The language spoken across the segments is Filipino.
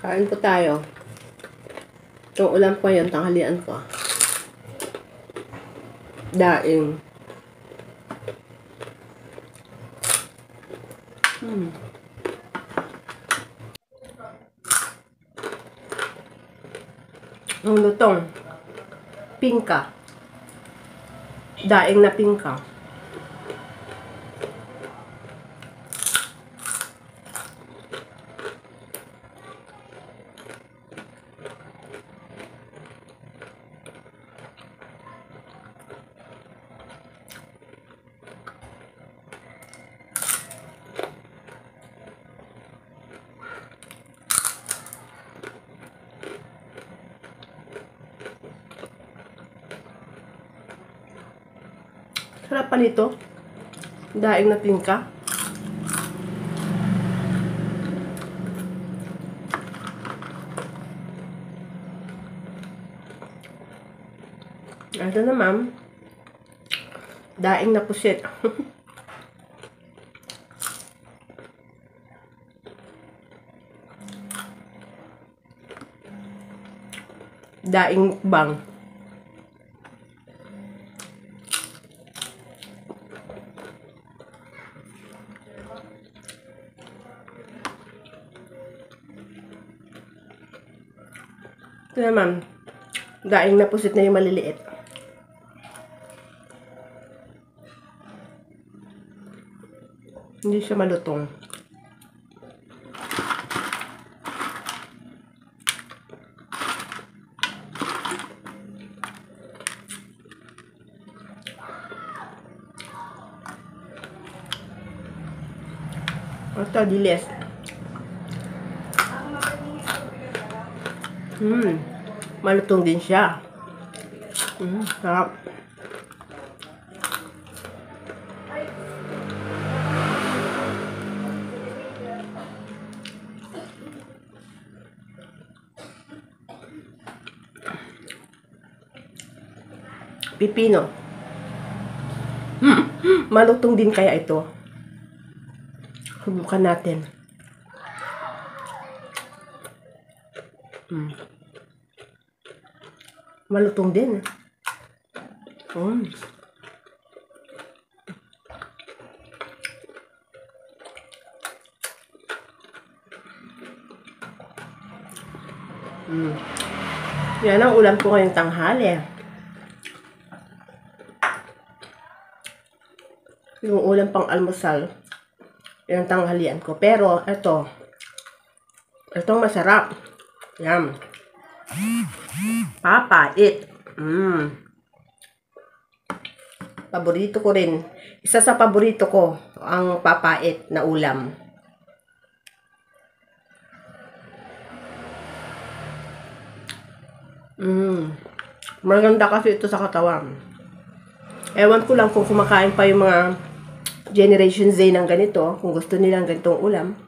Kain po tayo. Itong ulam ko yun, tanghalian ko. Daing. Ang lutong. Pingka. Daing na pingka. Sarap pa nito. Daing na pingka. Ito naman, daing na pusit. Daing bang. Ito naman, daing na pusit na yung maliliit. Hindi siya malutong. Ito, diles. Malutong din siya. Sarap. Pipino. Malutong din kaya ito. Subukan natin. Malutong din. Yan ang ulam ko ngayong tanghali. Yung ulam pang almusal, yung tanghalian ko. Pero, itong masarap. Yan. Papait. Paborito ko rin. Isa sa paborito ko, ang papait na ulam. Maganda kasi ito sa katawan. Ewan ko lang kung kumakain pa yung mga Generation Z ng ganito, kung gusto nilang ganitong ulam.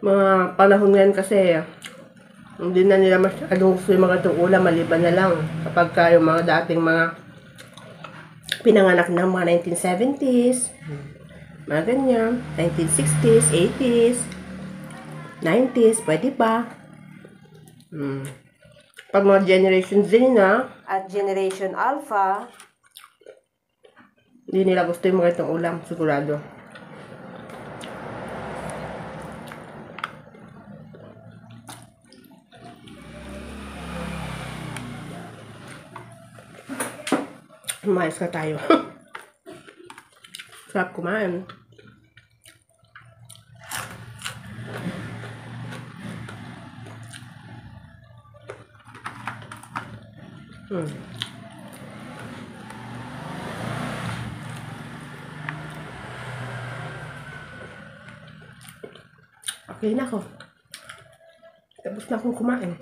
Mga panahon ngayon kasi, hindi na nila masyadong gusto yung mga ganitong ulam, maliban na lang kapag yung mga dating mga pinanganak ng mga 1970s, mga ganyan, 1960s, 80s, 90s, pwede pa. Pag mga Generation Z na, at Generation Alpha, hindi nila gusto yung mga itong ulam, sigurado. Umayos ka tayo. Sarap kumain. Okay na ako. Tapos na akong kumain.